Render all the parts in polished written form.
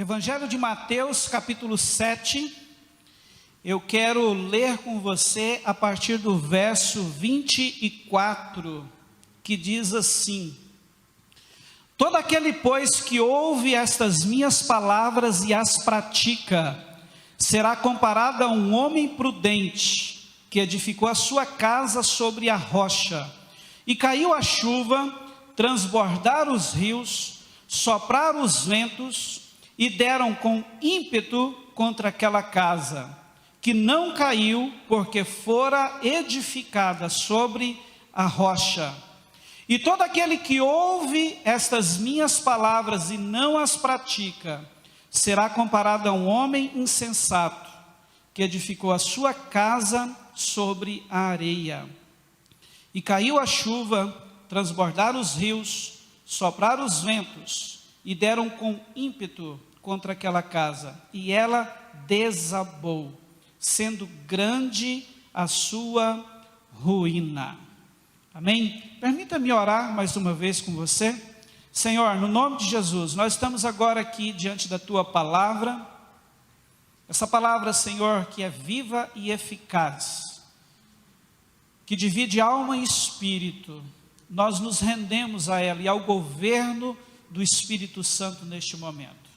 Evangelho de Mateus, capítulo 7, eu quero ler com você a partir do verso 24, que diz assim: todo aquele, pois, que ouve estas minhas palavras e as pratica, será comparado a um homem prudente, que edificou a sua casa sobre a rocha, e caiu a chuva, transbordaram os rios, sopraram os ventos, e deram com ímpeto contra aquela casa, que não caiu, porque fora edificada sobre a rocha. E todo aquele que ouve estas minhas palavras e não as pratica, será comparado a um homem insensato, que edificou a sua casa sobre a areia. E caiu a chuva, transbordaram os rios, sopraram os ventos, e deram com ímpeto contra aquela casa, e ela desabou, sendo grande a sua ruína. Amém? Permita-me orar mais uma vez com você. Senhor, no nome de Jesus, nós estamos agora aqui diante da Tua palavra, essa palavra, Senhor, que é viva e eficaz, que divide alma e espírito. Nós nos rendemos a ela e ao governo do Espírito Santo neste momento.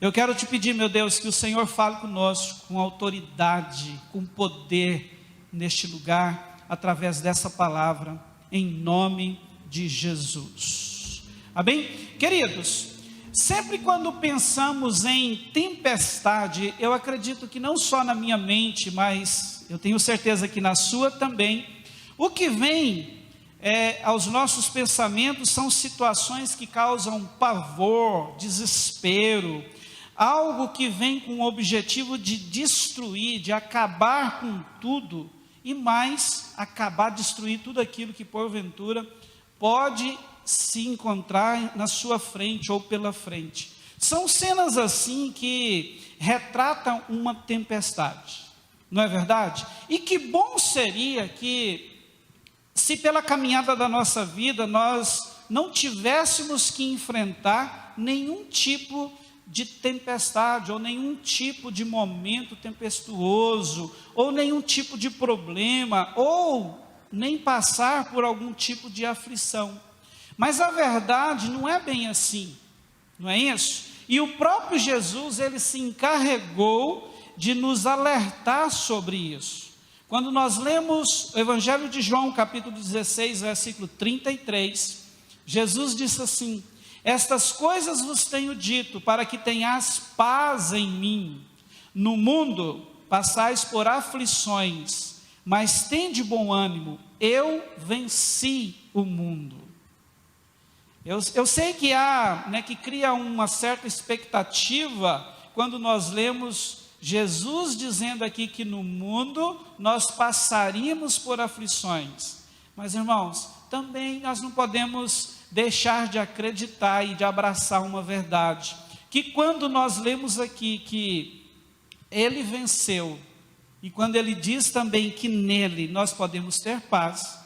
Eu quero te pedir, meu Deus, que o Senhor fale conosco com autoridade, com poder neste lugar, através dessa palavra, em nome de Jesus. Amém? Queridos, sempre quando pensamos em tempestade, eu acredito que não só na minha mente, mas eu tenho certeza que na sua também, o que vem aos nossos pensamentos são situações que causam pavor, desespero, algo que vem com o objetivo de destruir, de acabar com tudo, e mais, destruir tudo aquilo que porventura pode se encontrar na sua frente ou pela frente. São cenas assim que retratam uma tempestade, não é verdade? E que bom seria que, se pela caminhada da nossa vida nós não tivéssemos que enfrentar nenhum tipo de tempestade, ou nenhum tipo de momento tempestuoso, ou nenhum tipo de problema, ou nem passar por algum tipo de aflição. Mas a verdade não é bem assim, não é isso? E o próprio Jesus, ele se encarregou de nos alertar sobre isso. Quando nós lemos o Evangelho de João, capítulo 16, versículo 33, Jesus disse assim: estas coisas vos tenho dito, para que tenhas paz em mim. No mundo passais por aflições, mas tende bom ânimo, eu venci o mundo. Eu sei que que cria uma certa expectativa, quando nós lemos Jesus dizendo aqui que no mundo nós passaríamos por aflições. Mas, irmãos, também nós não podemos deixar de acreditar e de abraçar uma verdade, que quando nós lemos aqui que Ele venceu, e quando Ele diz também que nele nós podemos ter paz,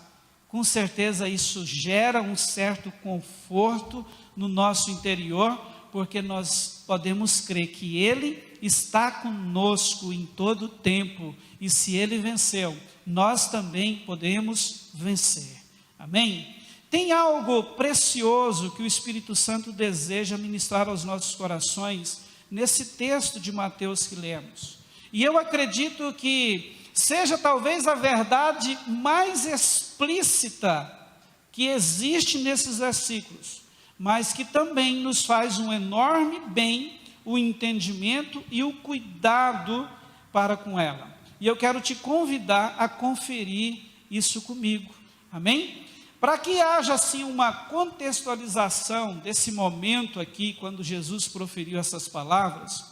com certeza isso gera um certo conforto no nosso interior, porque nós podemos crer que Ele está conosco em todo o tempo, e se Ele venceu, nós também podemos vencer. Amém? Tem algo precioso que o Espírito Santo deseja ministrar aos nossos corações nesse texto de Mateus que lemos. E eu acredito que seja talvez a verdade mais explícita que existe nesses versículos, mas que também nos faz um enorme bem o entendimento e o cuidado para com ela. E eu quero te convidar a conferir isso comigo. Amém? Para que haja assim uma contextualização desse momento aqui, quando Jesus proferiu essas palavras,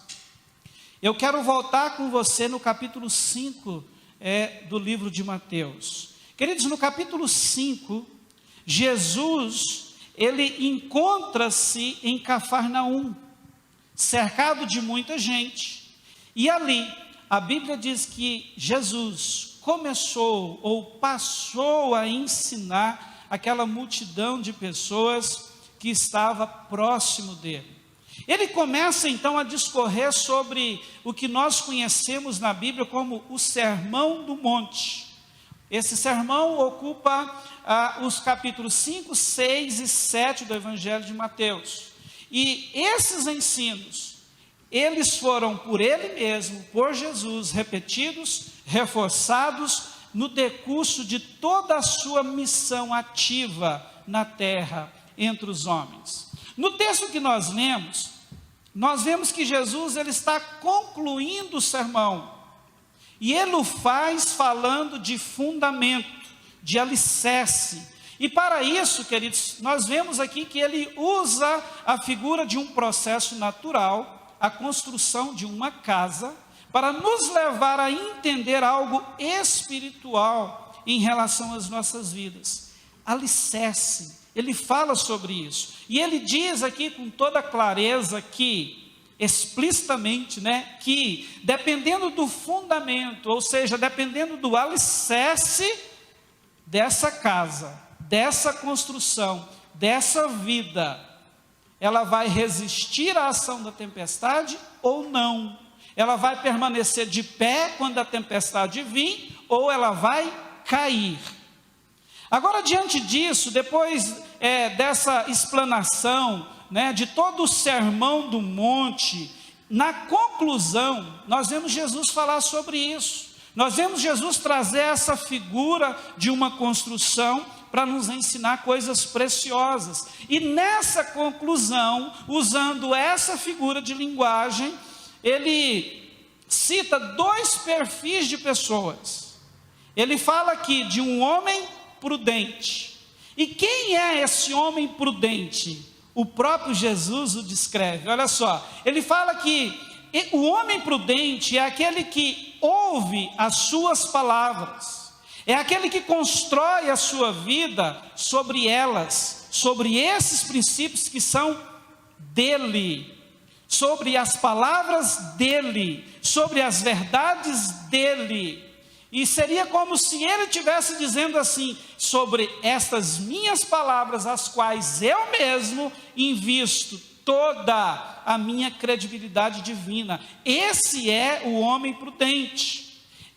eu quero voltar com você no capítulo 5 do livro de Mateus. Queridos, no capítulo 5, Jesus, ele encontra-se em Cafarnaum, cercado de muita gente, e ali, a Bíblia diz que Jesus começou ou passou a ensinar aquela multidão de pessoas que estava próximo dele. Ele começa então a discorrer sobre o que nós conhecemos na Bíblia como o Sermão do Monte. Esse sermão ocupa os capítulos 5, 6 e 7 do Evangelho de Mateus. E esses ensinos, eles foram por ele mesmo, por Jesus, repetidos, reforçados no decurso de toda a sua missão ativa na terra entre os homens. No texto que nós lemos, nós vemos que Jesus ele está concluindo o sermão. E ele o faz falando de fundamento, de alicerce. E para isso, queridos, nós vemos aqui que ele usa a figura de um processo natural, a construção de uma casa, para nos levar a entender algo espiritual em relação às nossas vidas. Alicerce, ele fala sobre isso. E ele diz aqui com toda clareza que, explicitamente, que dependendo do fundamento, ou seja, dependendo do alicerce dessa casa, dessa construção, dessa vida, ela vai resistir à ação da tempestade ou não. Ela vai permanecer de pé quando a tempestade vir, ou ela vai cair. Agora, diante disso, depois dessa explanação, de todo o sermão do monte, na conclusão, nós vemos Jesus falar sobre isso. Nós vemos Jesus trazer essa figura de uma construção para nos ensinar coisas preciosas. E nessa conclusão, usando essa figura de linguagem, ele cita dois perfis de pessoas. Ele fala aqui de um homem prudente. E quem é esse homem prudente? O próprio Jesus o descreve. Olha só, ele fala que o homem prudente é aquele que ouve as suas palavras, é aquele que constrói a sua vida sobre elas, sobre esses princípios que são dele, sobre as palavras dele, sobre as verdades dele. E seria como se ele estivesse dizendo assim: sobre estas minhas palavras, as quais eu mesmo invisto toda a minha credibilidade divina. Esse é o homem prudente.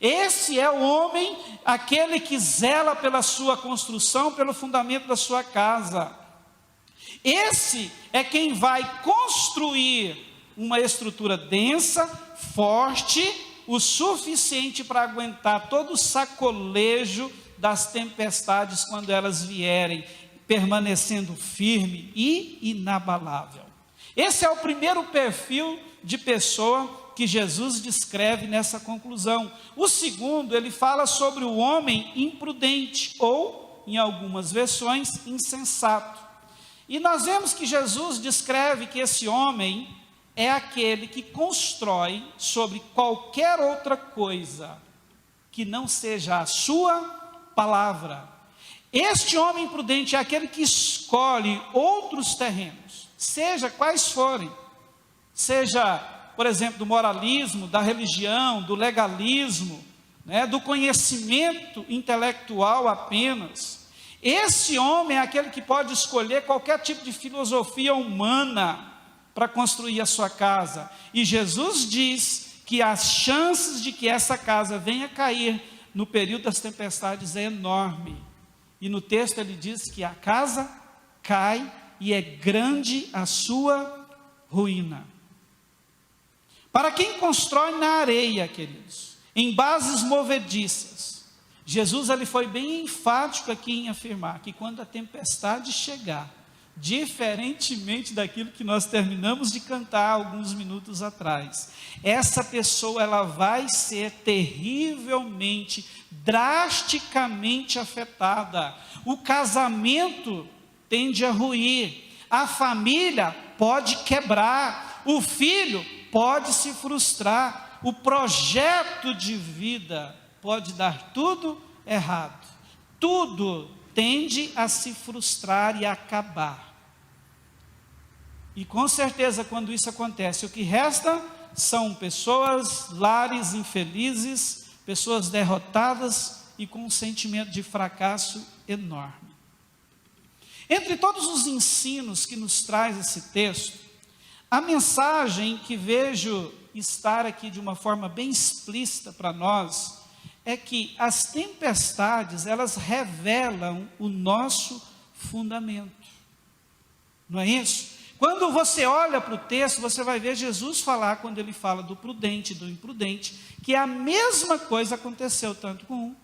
Esse é o homem, aquele que zela pela sua construção, pelo fundamento da sua casa. Esse é quem vai construir uma estrutura densa, forte, o suficiente para aguentar todo o sacolejo das tempestades quando elas vierem, permanecendo firme e inabalável. Esse é o primeiro perfil de pessoa que Jesus descreve nessa conclusão. O segundo, ele fala sobre o homem imprudente, ou, em algumas versões, insensato. E nós vemos que Jesus descreve que esse homem é aquele que constrói sobre qualquer outra coisa que não seja a sua palavra. Este homem prudente é aquele que escolhe outros terrenos, seja quais forem, seja, por exemplo, do moralismo, da religião, do legalismo, do conhecimento intelectual apenas. Esse homem é aquele que pode escolher qualquer tipo de filosofia humana para construir a sua casa. E Jesus diz que as chances de que essa casa venha cair no período das tempestades é enorme. E no texto ele diz que a casa cai e é grande a sua ruína. Para quem constrói na areia, queridos, em bases movediças, Jesus ele foi bem enfático aqui em afirmar que quando a tempestade chegar, diferentemente daquilo que nós terminamos de cantar alguns minutos atrás, essa pessoa ela vai ser terrivelmente, drasticamente afetada. O casamento tende a ruir, a família pode quebrar, o filho pode se frustrar, o projeto de vida pode dar tudo errado, tudo tende a se frustrar e a acabar. E com certeza quando isso acontece, o que resta são pessoas, lares infelizes, pessoas derrotadas e com um sentimento de fracasso enorme. Entre todos os ensinos que nos traz esse texto, A mensagem que vejo estar aqui de uma forma bem explícita para nós, é que as tempestades, elas revelam o nosso fundamento, não é isso? Quando você olha para o texto, você vai ver Jesus falar, quando ele fala do prudente e do imprudente, que a mesma coisa aconteceu tanto com um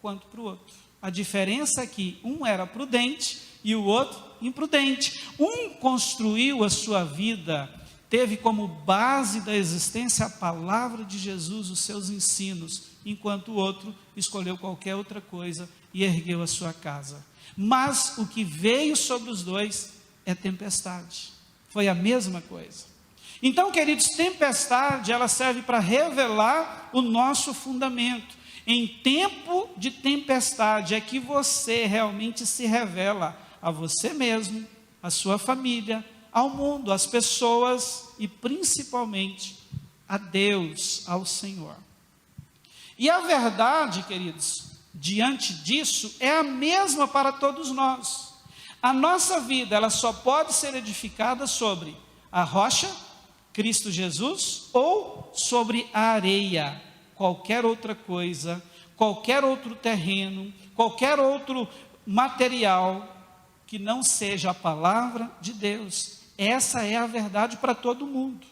quanto para o outro. A diferença é que um era prudente e o outro imprudente. Um construiu a sua vida, teve como base da existência a palavra de Jesus, os seus ensinos, enquanto o outro escolheu qualquer outra coisa e ergueu a sua casa. Mas o que veio sobre os dois é tempestade. Foi a mesma coisa. Então, queridos, tempestade, ela serve para revelar o nosso fundamento. Em tempo de tempestade é que você realmente se revela a você mesmo, a sua família, ao mundo, às pessoas e principalmente a Deus, ao Senhor. E a verdade, queridos, diante disso, é a mesma para todos nós. A nossa vida, ela só pode ser edificada sobre a rocha, Cristo Jesus, ou sobre a areia, qualquer outra coisa, qualquer outro terreno, qualquer outro material, que não seja a palavra de Deus. Essa é a verdade para todo mundo.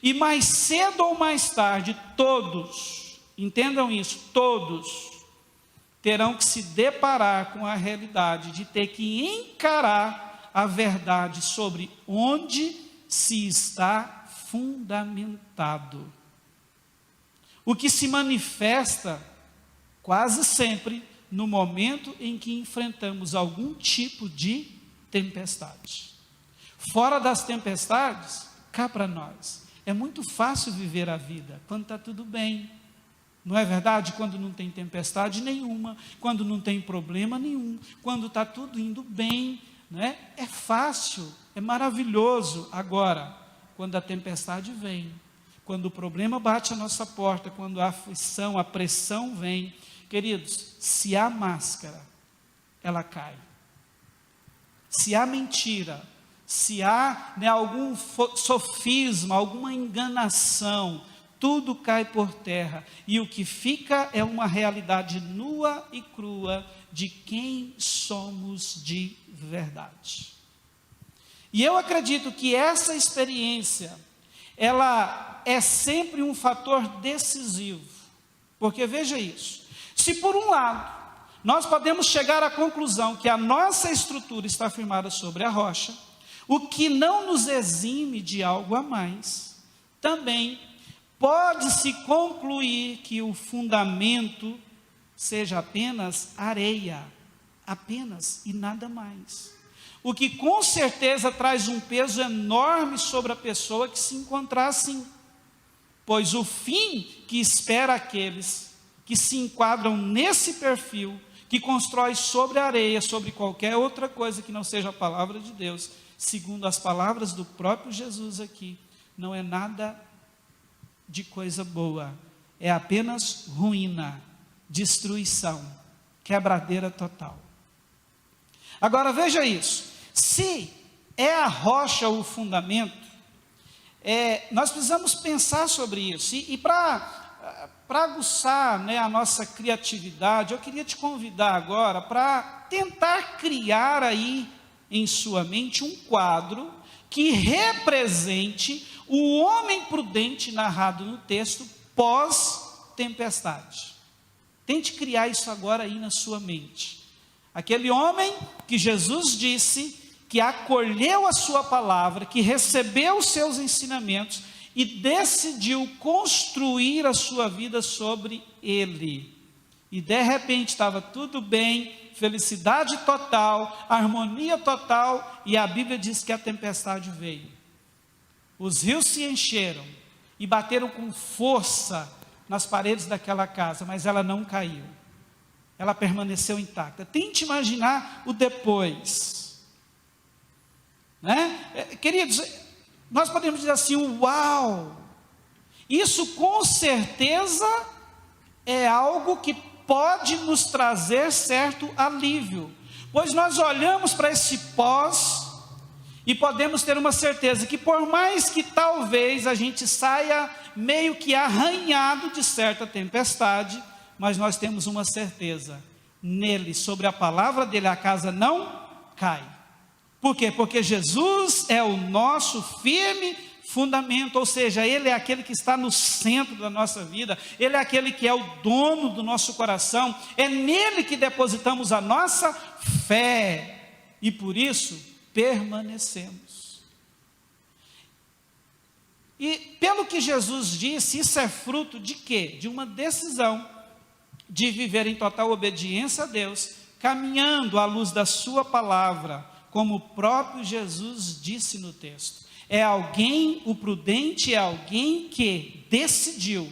E mais cedo ou mais tarde, todos, entendam isso, todos terão que se deparar com a realidade de ter que encarar a verdade sobre onde se está fundamentado. O que se manifesta quase sempre no momento em que enfrentamos algum tipo de tempestade. Fora das tempestades, cá para nós, é muito fácil viver a vida quando está tudo bem. Não é verdade? Quando não tem tempestade nenhuma, quando não tem problema nenhum, quando está tudo indo bem, né? É fácil, é maravilhoso. Agora, quando a tempestade vem, quando o problema bate à nossa porta, quando a aflição, a pressão vem, queridos, se há máscara, ela cai. Se há mentira, se há, né, algum sofisma, alguma enganação, tudo cai por terra, e o que fica é uma realidade nua e crua de quem somos de verdade. E eu acredito que essa experiência, ela é sempre um fator decisivo, porque veja isso, se por um lado, nós podemos chegar à conclusão que a nossa estrutura está firmada sobre a rocha, o que não nos exime de algo a mais, também pode-se concluir que o fundamento seja apenas areia, apenas e nada mais. O que com certeza traz um peso enorme sobre a pessoa que se encontrar assim, pois o fim que espera aqueles que se enquadram nesse perfil, que constrói sobre a areia, sobre qualquer outra coisa que não seja a palavra de Deus, segundo as palavras do próprio Jesus aqui, não é nada de coisa boa, é apenas ruína, destruição, quebradeira total. Agora veja isso, se é a rocha o fundamento, nós precisamos pensar sobre isso, e para aguçar, né, a nossa criatividade, eu queria te convidar agora para tentar criar aí em sua mente um quadro que represente o homem prudente narrado no texto pós-tempestade. Tente criar isso agora aí na sua mente. Aquele homem que Jesus disse que acolheu a sua palavra, que recebeu os seus ensinamentos e decidiu construir a sua vida sobre ele. E de repente estava tudo bem, felicidade total, harmonia total, e a Bíblia diz que a tempestade veio. Os rios se encheram e bateram com força nas paredes daquela casa, mas ela não caiu. Ela permaneceu intacta. Tente imaginar o depois. Né? Queridos, nós podemos dizer assim, uau! Isso com certeza é algo que pode nos trazer certo alívio. Pois nós olhamos para esse pós E podemos ter uma certeza que por mais que talvez a gente saia meio que arranhado de certa tempestade, mas nós temos uma certeza, nele, sobre a palavra dele, a casa não cai. Por quê? Porque Jesus é o nosso firme fundamento, ou seja, ele é aquele que está no centro da nossa vida, ele é aquele que é o dono do nosso coração, é nele que depositamos a nossa fé, e por isso permanecemos. E pelo que Jesus disse, isso é fruto de quê? De uma decisão de viver em total obediência a Deus, caminhando à luz da sua palavra, como o próprio Jesus disse no texto. É alguém, o prudente é alguém que decidiu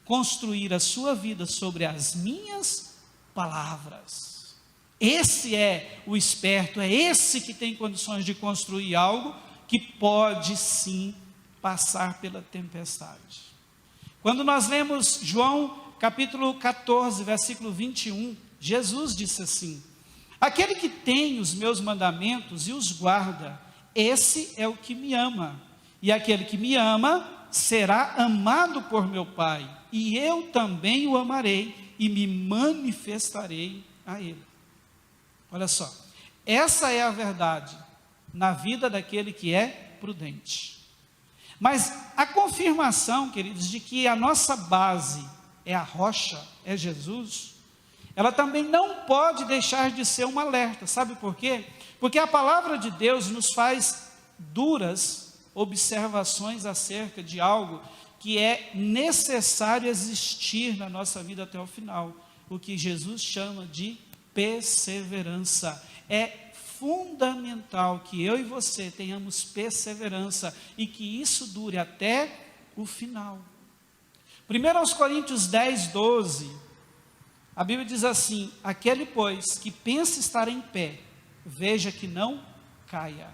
construir a sua vida sobre as minhas palavras. Esse é o esperto, é esse que tem condições de construir algo que pode sim passar pela tempestade. Quando nós lemos João capítulo 14, versículo 21, Jesus disse assim: aquele que tem os meus mandamentos e os guarda, esse é o que me ama, e aquele que me ama será amado por meu Pai, e eu também o amarei e me manifestarei a ele. Olha só, essa é a verdade na vida daquele que é prudente. Mas a confirmação, queridos, de que a nossa base é a rocha, é Jesus, ela também não pode deixar de ser um alerta. Sabe por quê? Porque a palavra de Deus nos faz duras observações acerca de algo que é necessário existir na nossa vida até o final, o que Jesus chama de perseverança. É fundamental que eu e você tenhamos perseverança e que isso dure até o final. 1 Coríntios 10, 12, a Bíblia diz assim: aquele, pois, que pensa estar em pé, veja que não caia.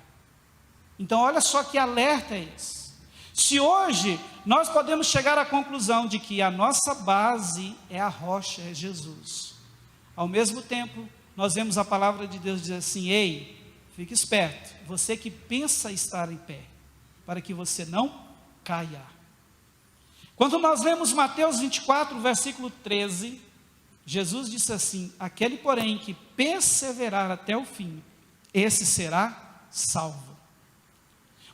Então olha só que alerta é esse. Se hoje nós podemos chegar à conclusão de que a nossa base é a rocha, é Jesus, ao mesmo tempo nós vemos a palavra de Deus dizer assim: ei, fique esperto, você que pensa estar em pé, para que você não caia. Quando nós lemos Mateus 24, versículo 13, Jesus disse assim: aquele, porém, que perseverar até o fim, esse será salvo.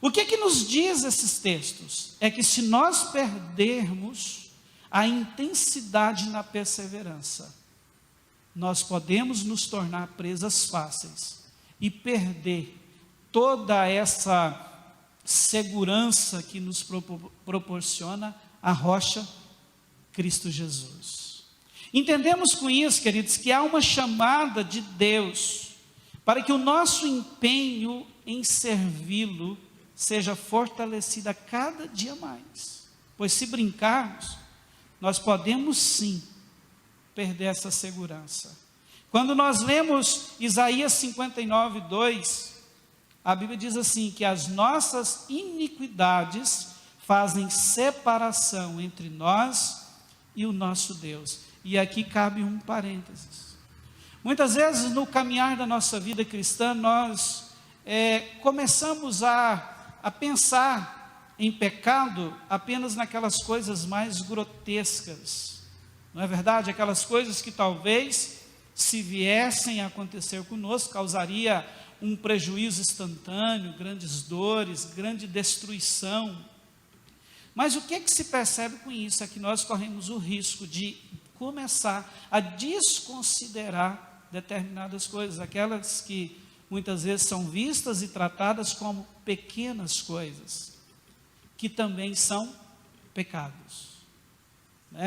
O que nos diz esses textos? É que se nós perdermos a intensidade na perseverança, nós podemos nos tornar presas fáceis e perder toda essa segurança que nos proporciona a rocha Cristo Jesus. Entendemos com isso, queridos, que há uma chamada de Deus para que o nosso empenho em servi-lo seja fortalecido a cada dia mais, pois se brincarmos, nós podemos sim perder essa segurança. Quando nós lemos Isaías 59, 2, a Bíblia diz assim, que as nossas iniquidades fazem separação entre nós e o nosso Deus. E aqui cabe um parênteses. Muitas vezes no caminhar da nossa vida cristã, nós começamos a pensar em pecado apenas naquelas coisas mais grotescas, não é verdade? Aquelas coisas que talvez, se viessem a acontecer conosco, causaria um prejuízo instantâneo, grandes dores, grande destruição. Mas o que se percebe com isso? É que nós corremos o risco de começar a desconsiderar determinadas coisas, aquelas que muitas vezes são vistas e tratadas como pequenas coisas, que também são pecados.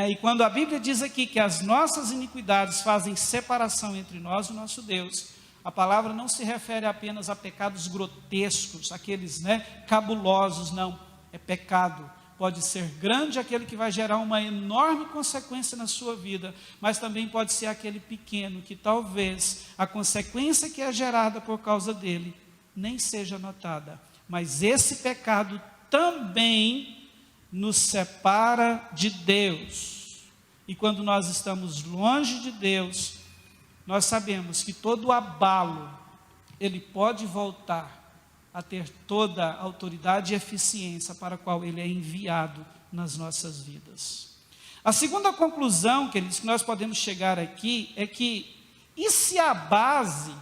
E quando a Bíblia diz aqui que as nossas iniquidades fazem separação entre nós e o nosso Deus, a palavra não se refere apenas a pecados grotescos, aqueles cabulosos, não, é pecado. Pode ser grande aquele que vai gerar uma enorme consequência na sua vida, mas também pode ser aquele pequeno que talvez a consequência que é gerada por causa dele nem seja notada. Mas esse pecado também nos separa de Deus. E quando nós estamos longe de Deus, nós sabemos que todo abalo, ele pode voltar a ter toda a autoridade e eficiência para a qual Ele é enviado nas nossas vidas. A segunda conclusão, queridos, que nós podemos chegar aqui, é que, e se a base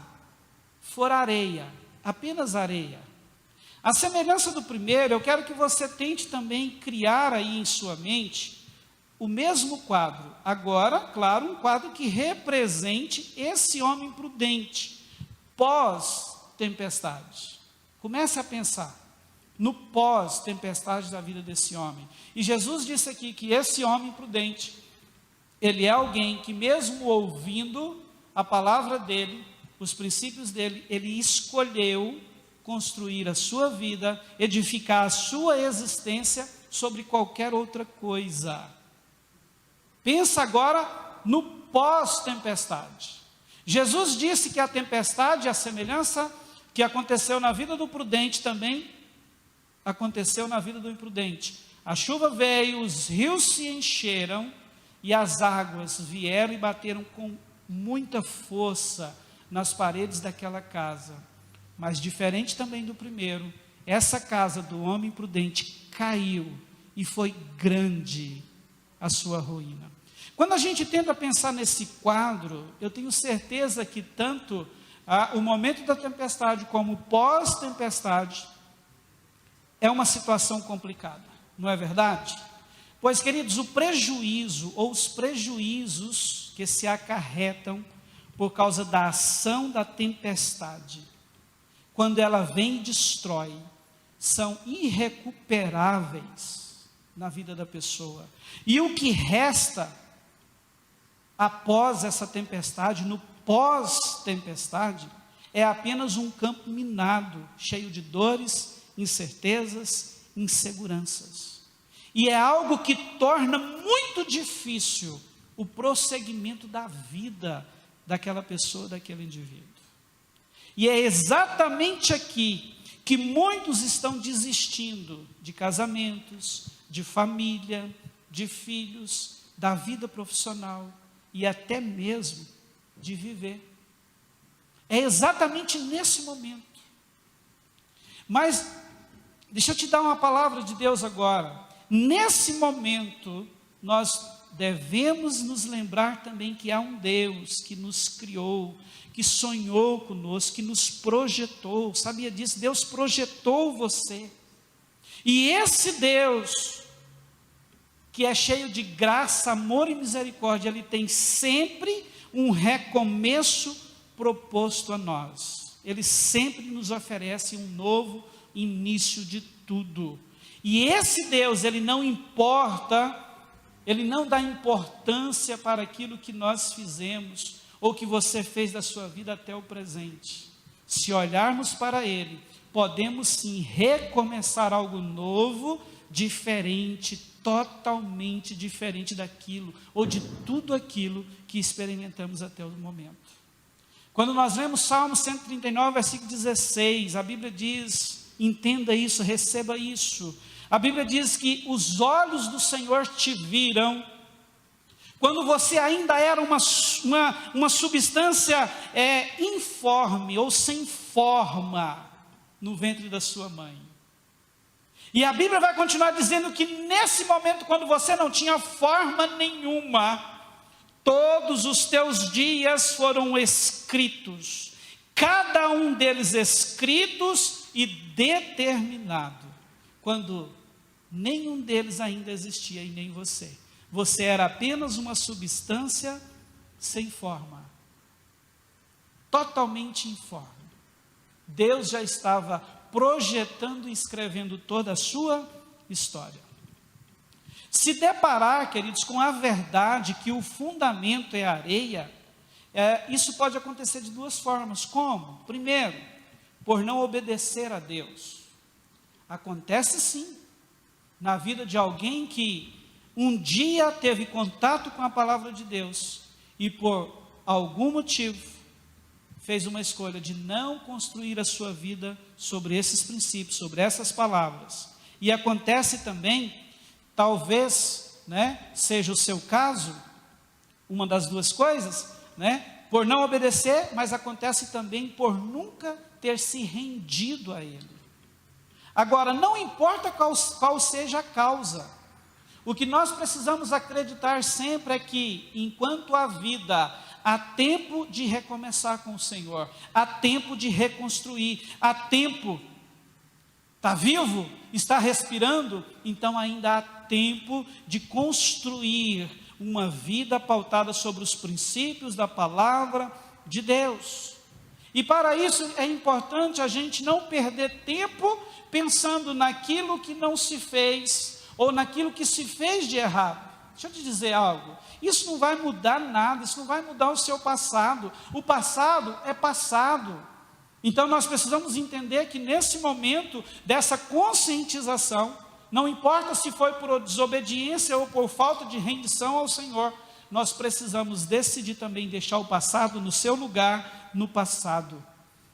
for areia, apenas areia? A semelhança do primeiro, eu quero que você tente também criar aí em sua mente o mesmo quadro. Agora, claro, um quadro que represente esse homem prudente, pós-tempestade. Comece a pensar no pós-tempestade da vida desse homem. E Jesus disse aqui que esse homem prudente, ele é alguém que mesmo ouvindo a palavra dele, os princípios dele, ele escolheu construir a sua vida, edificar a sua existência sobre qualquer outra coisa. Pensa agora no pós-tempestade. Jesus disse que a tempestade, a semelhança que aconteceu na vida do prudente, também aconteceu na vida do imprudente. A chuva veio, os rios se encheram e as águas vieram e bateram com muita força nas paredes daquela casa. Mas diferente também do primeiro, essa casa do homem prudente caiu e foi grande a sua ruína. Quando a gente tenta pensar nesse quadro, eu tenho certeza que tanto o momento da tempestade como o pós-tempestade é uma situação complicada, não é verdade? Pois, queridos, o prejuízo ou os prejuízos que se acarretam por causa da ação da tempestade, quando ela vem e destrói, são irrecuperáveis na vida da pessoa. E o que resta após essa tempestade, no pós-tempestade, é apenas um campo minado, cheio de dores, incertezas, inseguranças. E é algo que torna muito difícil o prosseguimento da vida daquela pessoa, daquele indivíduo. E é exatamente aqui que muitos estão desistindo de casamentos, de família, de filhos, da vida profissional e até mesmo de viver. É exatamente nesse momento. Mas, deixa eu te dar uma palavra de Deus agora. Nesse momento, nós devemos nos lembrar também que há um Deus que nos criou, que sonhou conosco, que nos projetou. Sabia disso? Deus projetou você. E esse Deus, que é cheio de graça, amor e misericórdia, Ele tem sempre um recomeço proposto a nós. Ele sempre nos oferece um novo início de tudo. E esse Deus, Ele não importa, Ele não dá importância para aquilo que nós fizemos, ou que você fez da sua vida até o presente. Se olharmos para Ele, podemos sim recomeçar algo novo, diferente, totalmente diferente daquilo, ou de tudo aquilo que experimentamos até o momento. Quando nós lemos Salmo 139, versículo 16, a Bíblia diz, entenda isso, receba isso. A Bíblia diz que os olhos do Senhor te viram, quando você ainda era uma substância informe, ou sem forma, no ventre da sua mãe. E a Bíblia vai continuar dizendo que nesse momento, quando você não tinha forma nenhuma, todos os teus dias foram escritos, cada um deles escritos e determinado, quando nenhum deles ainda existia e nem você. Você era apenas uma substância sem forma, totalmente informe. Deus já estava projetando e escrevendo toda a sua história. Se deparar, queridos, com a verdade que o fundamento é a areia, isso pode acontecer de duas formas. Como? Primeiro, por não obedecer a Deus. Acontece sim, na vida de alguém que um dia teve contato com a palavra de Deus e por algum motivo fez uma escolha de não construir a sua vida sobre esses princípios, sobre essas palavras. E acontece também, talvez, seja o seu caso, uma das duas coisas, por não obedecer, mas acontece também por nunca ter se rendido a Ele. Agora, não importa qual seja a causa, o que nós precisamos acreditar sempre é que, enquanto há vida, há tempo de recomeçar com o Senhor, há tempo de reconstruir, há tempo. Está vivo? Está respirando? Então ainda há tempo de construir uma vida pautada sobre os princípios da palavra de Deus. E para isso é importante a gente não perder tempo pensando naquilo que não se fez, ou naquilo que se fez de errado. Deixa eu te dizer algo, isso não vai mudar nada, isso não vai mudar o seu passado. O passado é passado. Então nós precisamos entender que nesse momento dessa conscientização, não importa se foi por desobediência ou por falta de rendição ao Senhor, nós precisamos decidir também deixar o passado no seu lugar, no passado.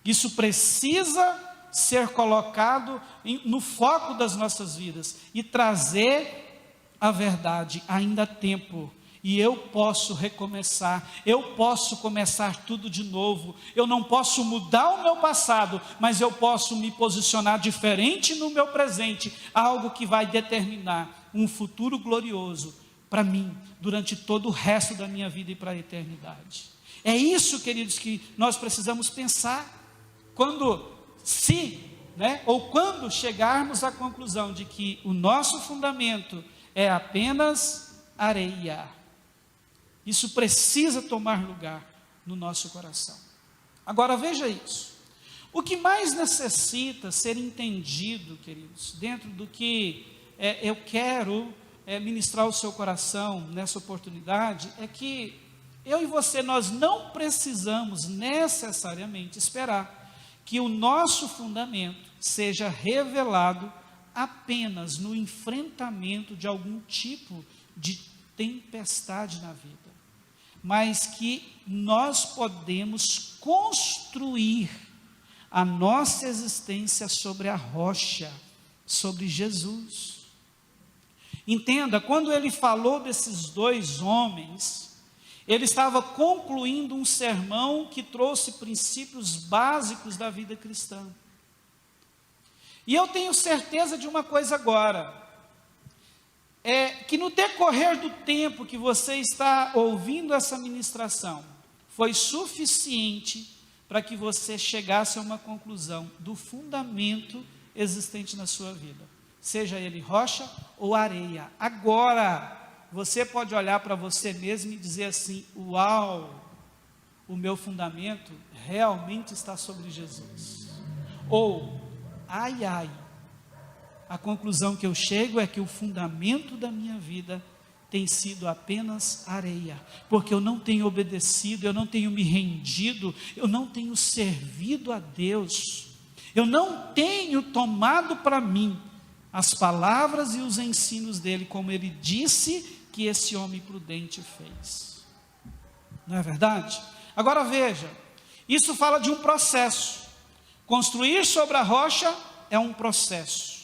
Isso precisa ser colocado no foco das nossas vidas e trazer a verdade. Ainda há tempo. E eu posso recomeçar, eu posso começar tudo de novo. Eu não posso mudar o meu passado, mas eu posso me posicionar diferente no meu presente, algo que vai determinar um futuro glorioso para mim, durante todo o resto da minha vida e para a eternidade. É isso, queridos, que nós precisamos pensar, quando chegarmos à conclusão de que o nosso fundamento é apenas areia. Isso precisa tomar lugar no nosso coração. Agora veja isso. O que mais necessita ser entendido, queridos, dentro do que eu quero ministrar ao seu coração nessa oportunidade, é que eu e você, nós não precisamos necessariamente esperar que o nosso fundamento seja revelado apenas no enfrentamento de algum tipo de tempestade na vida, mas que nós podemos construir a nossa existência sobre a rocha, sobre Jesus. Entenda, quando ele falou desses dois homens, ele estava concluindo um sermão que trouxe princípios básicos da vida cristã. E eu tenho certeza de uma coisa agora, que no decorrer do tempo que você está ouvindo essa ministração, foi suficiente para que você chegasse a uma conclusão do fundamento existente na sua vida, seja ele rocha ou areia. Agora, você pode olhar para você mesmo e dizer assim: uau, o meu fundamento realmente está sobre Jesus. Ou, ai, ai, a conclusão que eu chego é que o fundamento da minha vida tem sido apenas areia, porque eu não tenho obedecido, eu não tenho me rendido, eu não tenho servido a Deus, eu não tenho tomado para mim as palavras e os ensinos dele, como ele disse que esse homem prudente fez. Não é verdade? Agora veja, isso fala de um processo. Construir sobre a rocha é um processo.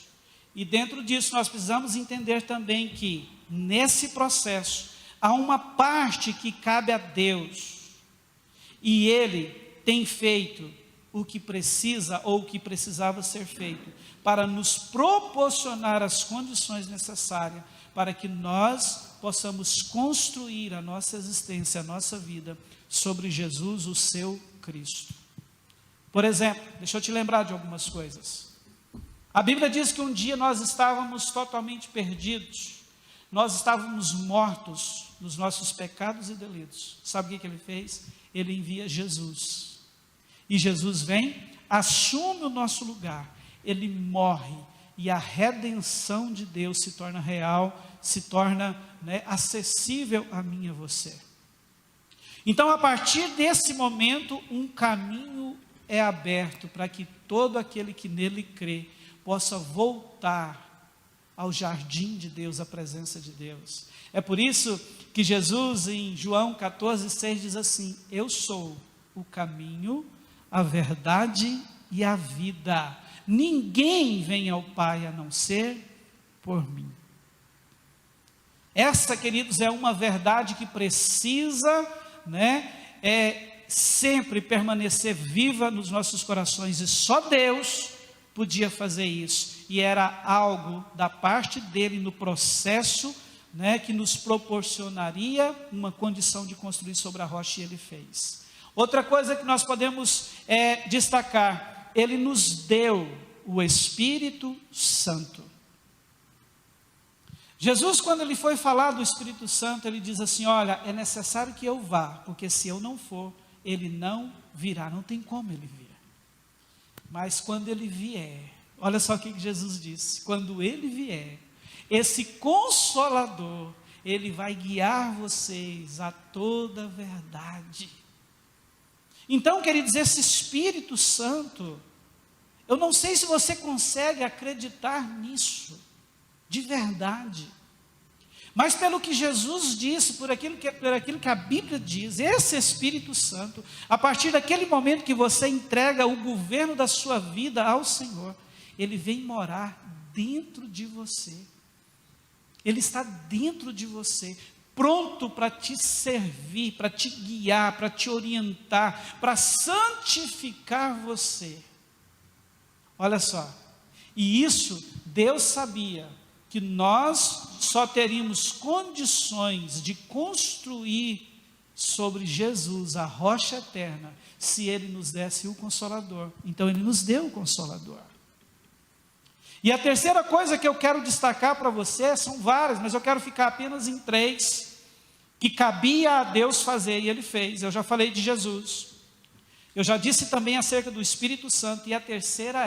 E dentro disso nós precisamos entender também que nesse processo há uma parte que cabe a Deus. E Ele tem feito o que precisa ou o que precisava ser feito para nos proporcionar as condições necessárias para que nós possamos construir a nossa existência, a nossa vida sobre Jesus, o seu Cristo. Por exemplo, deixa eu te lembrar de algumas coisas. A Bíblia diz que um dia nós estávamos totalmente perdidos, nós estávamos mortos nos nossos pecados e delitos. Sabe o que ele fez? Ele envia Jesus, e Jesus vem, assume o nosso lugar, ele morre, e a redenção de Deus se torna real, se torna acessível a mim e a você. Então, a partir desse momento, um caminho é aberto para que todo aquele que nele crê possa voltar ao jardim de Deus, à presença de Deus. É por isso que Jesus, em João 14,6, diz assim: eu sou o caminho, a verdade e a vida. Ninguém vem ao Pai a não ser por mim. Essa, queridos, é uma verdade que precisa, sempre permanecer viva nos nossos corações, e só Deus podia fazer isso. e era algo da parte dele no processo, né, que nos proporcionaria uma condição de construir sobre a rocha, e ele fez. Outra coisa que nós podemos destacar, ele nos deu o Espírito Santo. Jesus, quando ele foi falar do Espírito Santo, ele diz assim: olha, é necessário que eu vá, porque se eu não for, ele não virá, não tem como ele vir. Mas quando ele vier, olha só o que Jesus disse: quando ele vier, esse Consolador, ele vai guiar vocês a toda a verdade. Então, queridos, esse Espírito Santo, eu não sei se você consegue acreditar nisso, de verdade, mas pelo que Jesus disse, por aquilo que a Bíblia diz, esse Espírito Santo, a partir daquele momento que você entrega o governo da sua vida ao Senhor, ele vem morar dentro de você, ele está dentro de você, pronto para te servir, para te guiar, para te orientar, para santificar você. Olha só, e isso Deus sabia que nós só teríamos condições de construir sobre Jesus, a rocha eterna, se Ele nos desse o Consolador. Então Ele nos deu o Consolador. E a terceira coisa que eu quero destacar para você, são várias, mas eu quero ficar apenas em 3, que cabia a Deus fazer, e Ele fez. Eu já falei de Jesus, eu já disse também acerca do Espírito Santo, e a terceira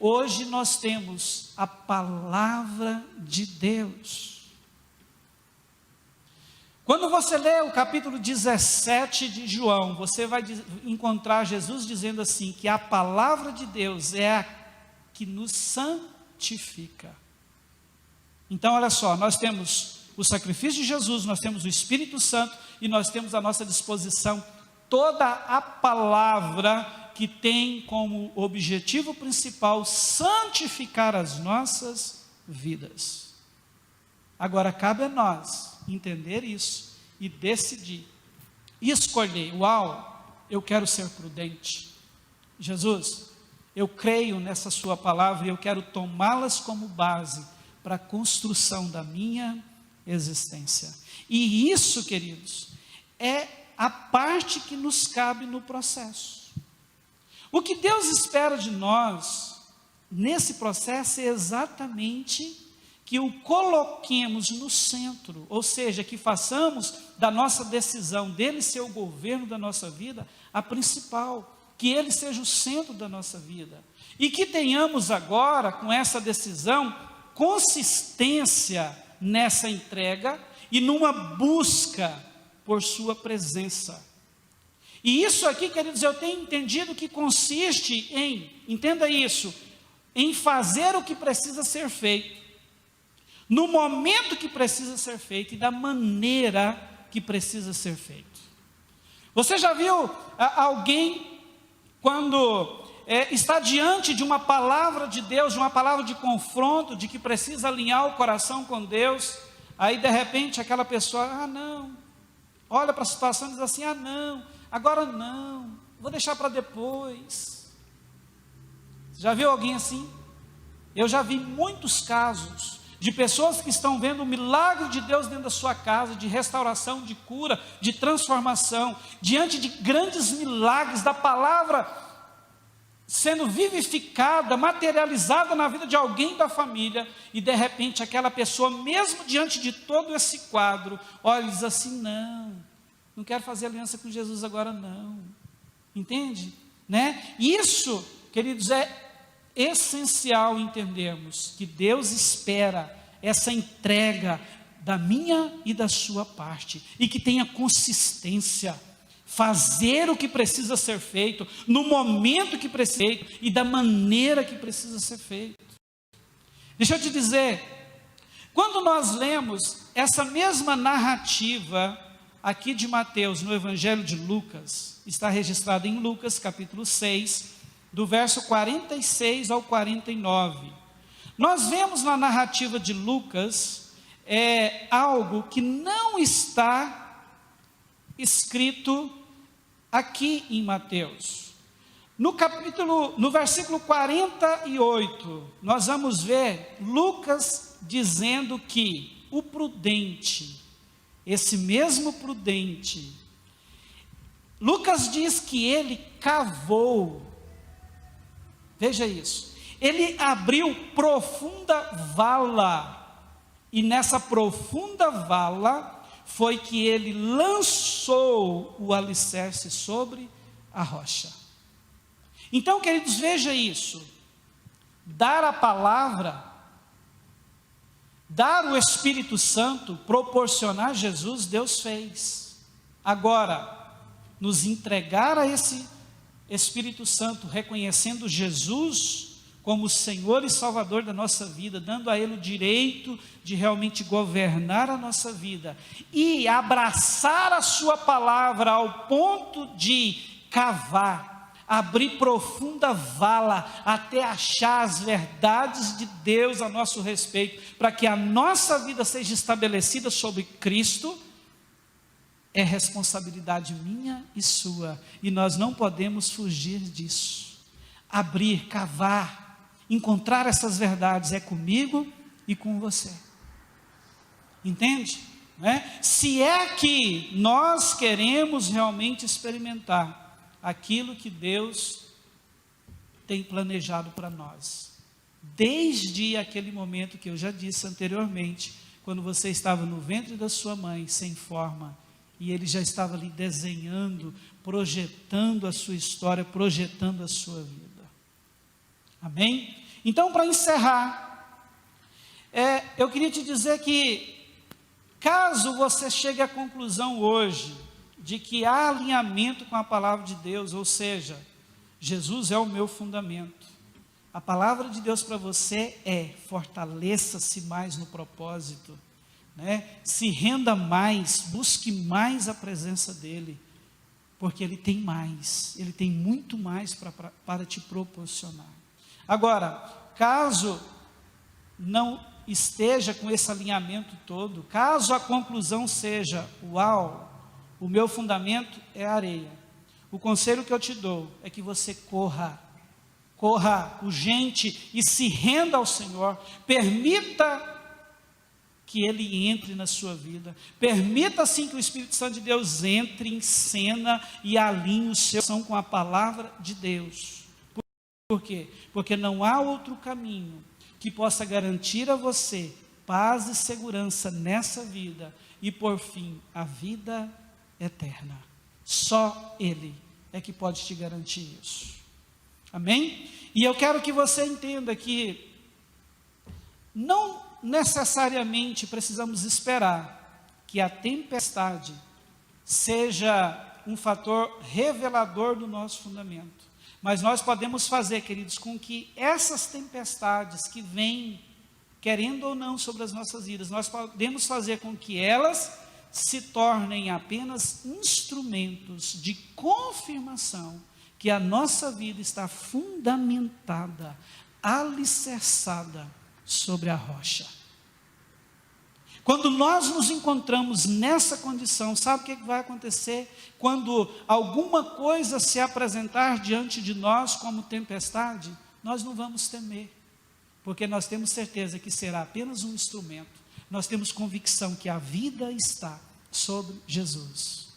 hoje nós temos a palavra de Deus. Quando você lê o capítulo 17 de João, você vai encontrar Jesus dizendo assim, que a palavra de Deus é a que nos santifica. Então olha só, nós temos o sacrifício de Jesus, nós temos o Espírito Santo, e nós temos à nossa disposição toda a palavra que tem como objetivo principal santificar as nossas vidas. Agora cabe a nós entender isso e decidir, e escolher: eu quero ser prudente. Jesus, eu creio nessa sua palavra e eu quero tomá-las como base para a construção da minha existência. E isso, queridos, é a parte que nos cabe no processo. O que Deus espera de nós nesse processo é exatamente que o coloquemos no centro, ou seja, que façamos da nossa decisão dele ser o governo da nossa vida a principal, que ele seja o centro da nossa vida, e que tenhamos agora, com essa decisão, consistência nessa entrega e numa busca por sua presença. E isso aqui, queridos, eu tenho entendido que consiste em, entenda isso, em fazer o que precisa ser feito, no momento que precisa ser feito e da maneira que precisa ser feito. Você já viu alguém, quando está diante de uma palavra de Deus, de uma palavra de confronto, de que precisa alinhar o coração com Deus, aí de repente aquela pessoa, não, olha para a situação e diz assim, não, agora não, vou deixar para depois. Já viu alguém assim? Eu já vi muitos casos de pessoas que estão vendo o milagre de Deus dentro da sua casa, de restauração, de cura, de transformação, diante de grandes milagres da palavra sendo vivificada, materializada na vida de alguém da família, e de repente aquela pessoa, mesmo diante de todo esse quadro, olha e diz assim, não quero fazer aliança com Jesus agora não, entende? Né? Isso, queridos, é essencial entendermos que Deus espera essa entrega da minha e da sua parte, e que tenha consistência, fazer o que precisa ser feito, no momento que precisa ser feito, e da maneira que precisa ser feito. Deixa eu te dizer, quando nós lemos essa mesma narrativa aqui de Mateus, no Evangelho de Lucas, está registrado em Lucas capítulo 6, do verso 46 ao 49, nós vemos na narrativa de Lucas, algo que não está escrito aqui em Mateus. No versículo 48, nós vamos ver Lucas dizendo que o prudente, esse mesmo prudente, Lucas diz que ele cavou, veja isso, ele abriu profunda vala, e nessa profunda vala foi que ele lançou o alicerce sobre a rocha. Então, queridos, veja isso, dar a palavra, dar o Espírito Santo, proporcionar Jesus, Deus fez. Agora, nos entregar a esse Espírito Santo, reconhecendo Jesus como o Senhor e Salvador da nossa vida, dando a Ele o direito de realmente governar a nossa vida, e abraçar a sua palavra ao ponto de cavar, abrir profunda vala, até achar as verdades de Deus a nosso respeito, para que a nossa vida seja estabelecida sobre Cristo, é responsabilidade minha e sua, e nós não podemos fugir disso. Abrir, cavar, encontrar essas verdades é comigo e com você, entende? Se é que nós queremos realmente experimentar aquilo que Deus tem planejado para nós, desde aquele momento que eu já disse anteriormente, quando você estava no ventre da sua mãe, sem forma, e Ele já estava ali desenhando, projetando a sua história, projetando a sua vida. Amém? Então, para encerrar, eu queria te dizer que, caso você chegue à conclusão hoje, de que há alinhamento com a palavra de Deus, ou seja, Jesus é o meu fundamento, a palavra de Deus para você fortaleça-se mais no propósito, se renda mais, busque mais a presença dEle, porque Ele tem mais, Ele tem muito mais para te proporcionar. Agora, caso não esteja com esse alinhamento todo, caso a conclusão seja, uau, o meu fundamento é a areia, o conselho que eu te dou é que você corra urgente e se renda ao Senhor, permita que Ele entre na sua vida, permita assim que o Espírito Santo de Deus entre em cena e alinhe o seu coração com a palavra de Deus. Por quê? Porque não há outro caminho que possa garantir a você paz e segurança nessa vida e por fim a vida eterna. Só Ele é que pode te garantir isso. Amém? E eu quero que você entenda que não necessariamente precisamos esperar que a tempestade seja um fator revelador do nosso fundamento, mas nós podemos fazer, queridos, com que essas tempestades que vêm, querendo ou não, sobre as nossas vidas, nós podemos fazer com que elas se tornem apenas instrumentos de confirmação que a nossa vida está fundamentada, alicerçada sobre a rocha. Quando nós nos encontramos nessa condição, sabe o que vai acontecer? Quando alguma coisa se apresentar diante de nós como tempestade, nós não vamos temer, porque nós temos certeza que será apenas um instrumento. Nós temos convicção que a vida está sobre Jesus.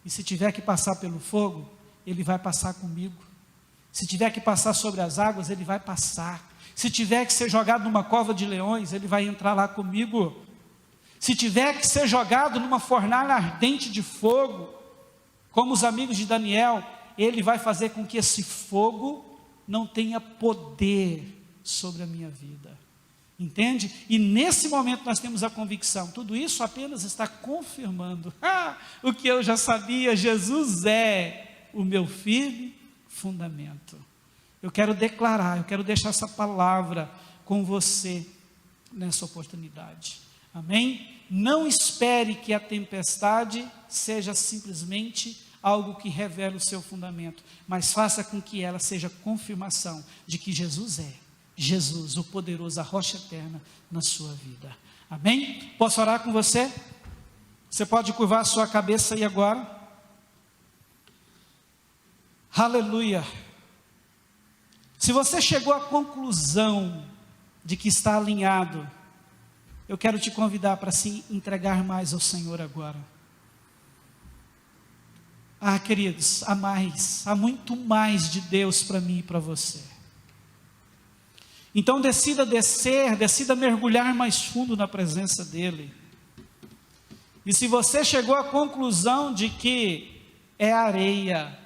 E se tiver que passar pelo fogo, Ele vai passar comigo. Se tiver que passar sobre as águas, Ele vai passar. Se tiver que ser jogado numa cova de leões, Ele vai entrar lá comigo. Se tiver que ser jogado numa fornalha ardente de fogo, como os amigos de Daniel, Ele vai fazer com que esse fogo não tenha poder sobre a minha vida. Entende? E nesse momento nós temos a convicção, tudo isso apenas está confirmando o que eu já sabia, Jesus é o meu firme fundamento. Eu quero declarar, eu quero deixar essa palavra com você nessa oportunidade. Amém? Não espere que a tempestade seja simplesmente algo que revela o seu fundamento, mas faça com que ela seja confirmação de que Jesus é Jesus, o poderoso, a rocha eterna na sua vida. Amém? Posso orar com você? Você pode curvar a sua cabeça aí agora. Aleluia. Se você chegou à conclusão de que está alinhado, eu quero te convidar para se entregar mais ao Senhor agora. Queridos, há muito mais de Deus para mim e para você. Então decida descer, decida mergulhar mais fundo na presença dEle. E se você chegou à conclusão de que é areia,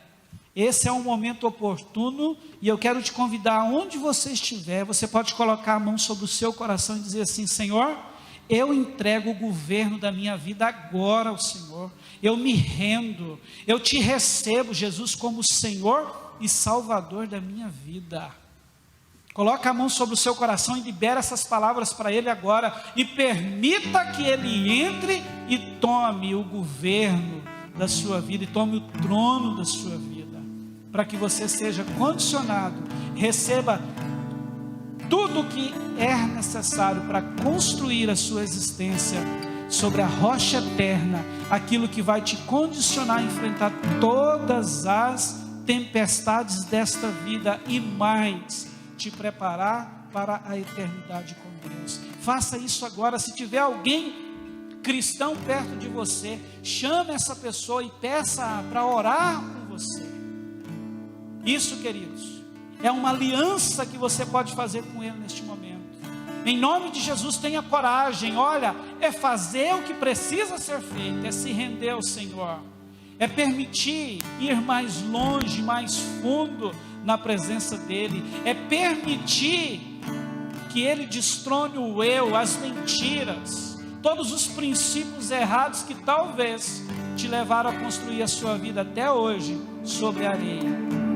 esse é um momento oportuno, e eu quero te convidar, onde você estiver, você pode colocar a mão sobre o seu coração e dizer assim: Senhor, eu entrego o governo da minha vida agora ao Senhor, eu me rendo, eu te recebo, Jesus, como Senhor e Salvador da minha vida. Coloca a mão sobre o seu coração e libera essas palavras para Ele agora, e permita que Ele entre e tome o governo da sua vida, e tome o trono da sua vida, para que você seja condicionado, receba tudo o que é necessário para construir a sua existência sobre a rocha eterna, aquilo que vai te condicionar a enfrentar todas as tempestades desta vida e mais, te preparar para a eternidade com Deus. Faça isso agora. Se tiver alguém cristão perto de você, chame essa pessoa e peça para orar com você. Isso, queridos, é uma aliança que você pode fazer com Ele neste momento. Em nome de Jesus, tenha coragem. Olha, é fazer o que precisa ser feito, é se render ao Senhor, é permitir ir mais longe, mais fundo na presença dEle, é permitir que Ele destrone o eu, as mentiras, todos os princípios errados que talvez te levaram a construir a sua vida até hoje sobre a areia.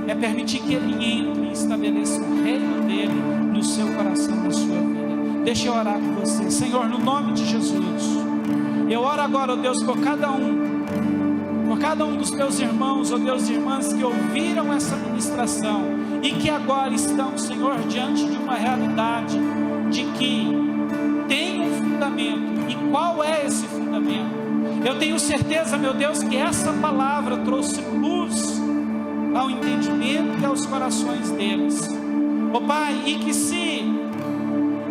É permitir que Ele entre e estabeleça o reino dEle no seu coração, na sua vida. Deixa eu orar com você. Senhor, no nome de Jesus, eu oro agora, ó Deus, por cada um dos meus irmãos, ó Deus, e irmãs que ouviram essa ministração e que agora estão, Senhor, diante de uma realidade de que tem um fundamento. E qual é esse fundamento? Eu tenho certeza, meu Deus, que essa palavra trouxe luz ao entendimento e aos corações deles, ó Pai, e que se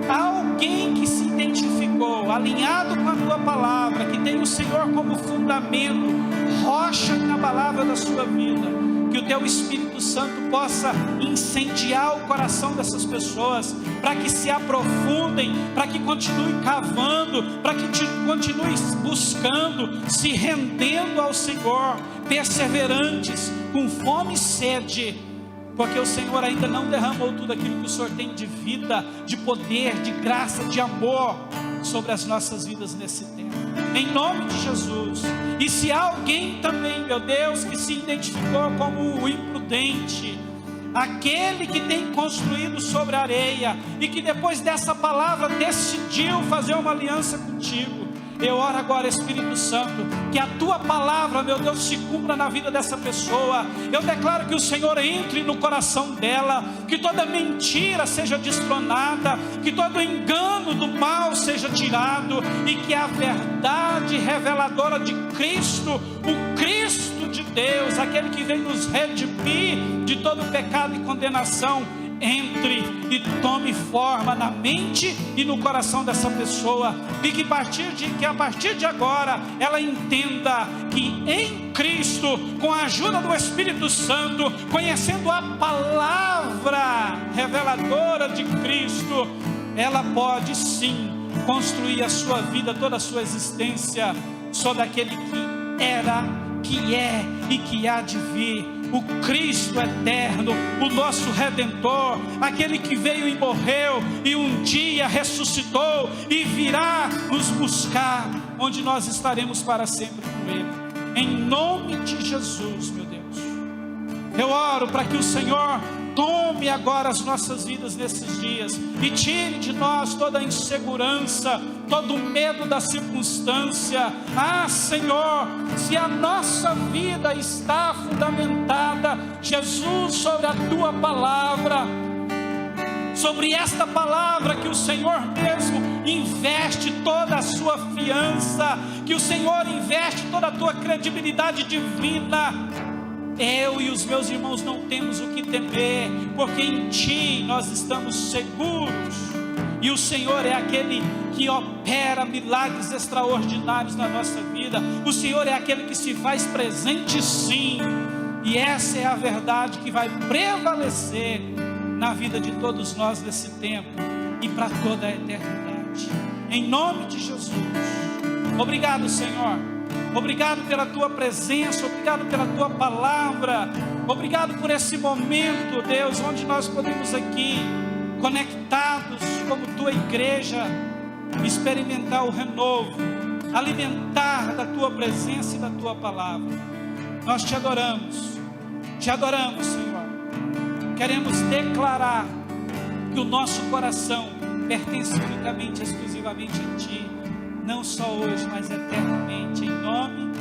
alguém que se identificou, alinhado com a Tua palavra, que tem o Senhor como fundamento, rocha inabalável da sua vida, que o Teu Espírito Santo possa incendiar o coração dessas pessoas, para que se aprofundem, para que continuem cavando, para que continuem buscando, se rendendo ao Senhor, perseverantes, com fome e sede, porque o Senhor ainda não derramou tudo aquilo que o Senhor tem de vida, de poder, de graça, de amor sobre as nossas vidas nesse tempo, em nome de Jesus. E se há alguém também, meu Deus, que se identificou como o imprudente, aquele que tem construído sobre a areia e que depois dessa palavra decidiu fazer uma aliança contigo, eu oro agora, Espírito Santo, que a Tua palavra, meu Deus, se cumpra na vida dessa pessoa. Eu declaro que o Senhor entre no coração dela, que toda mentira seja destronada, que todo engano do mal seja tirado, e que a verdade reveladora de Cristo, o Cristo de Deus, aquele que vem nos redimir de todo pecado e condenação, entre e tome forma na mente e no coração dessa pessoa, e que a partir de agora ela entenda que em Cristo, com a ajuda do Espírito Santo, conhecendo a palavra reveladora de Cristo, ela pode sim construir a sua vida, toda a sua existência sobre aquele que era, que é e que há de vir, o Cristo eterno, o nosso Redentor, aquele que veio e morreu e um dia ressuscitou e virá nos buscar, onde nós estaremos para sempre com Ele. Em nome de Jesus, meu Deus, eu oro para que o Senhor tome agora as nossas vidas nesses dias e tire de nós toda a insegurança, todo o medo da circunstância. Senhor, se a nossa vida está fundamentada, Jesus, sobre a Tua palavra, sobre esta palavra que o Senhor mesmo investe toda a sua fiança, que o Senhor investe toda a Tua credibilidade divina, Eu e os meus irmãos não temos o que temer, porque em Ti nós estamos seguros. E o Senhor é aquele que opera milagres extraordinários na nossa vida. O Senhor é aquele que se faz presente, sim. E essa é a verdade que vai prevalecer na vida de todos nós nesse tempo e para toda a eternidade. Em nome de Jesus. Obrigado, Senhor. Obrigado pela Tua presença, obrigado pela Tua palavra, obrigado por esse momento, Deus, onde nós podemos aqui, conectados como Tua igreja, experimentar o renovo, alimentar da Tua presença e da Tua palavra. Nós Te adoramos, Senhor. Queremos declarar que o nosso coração pertence unicamente, exclusivamente a Ti, não só hoje, mas eternamente, em nome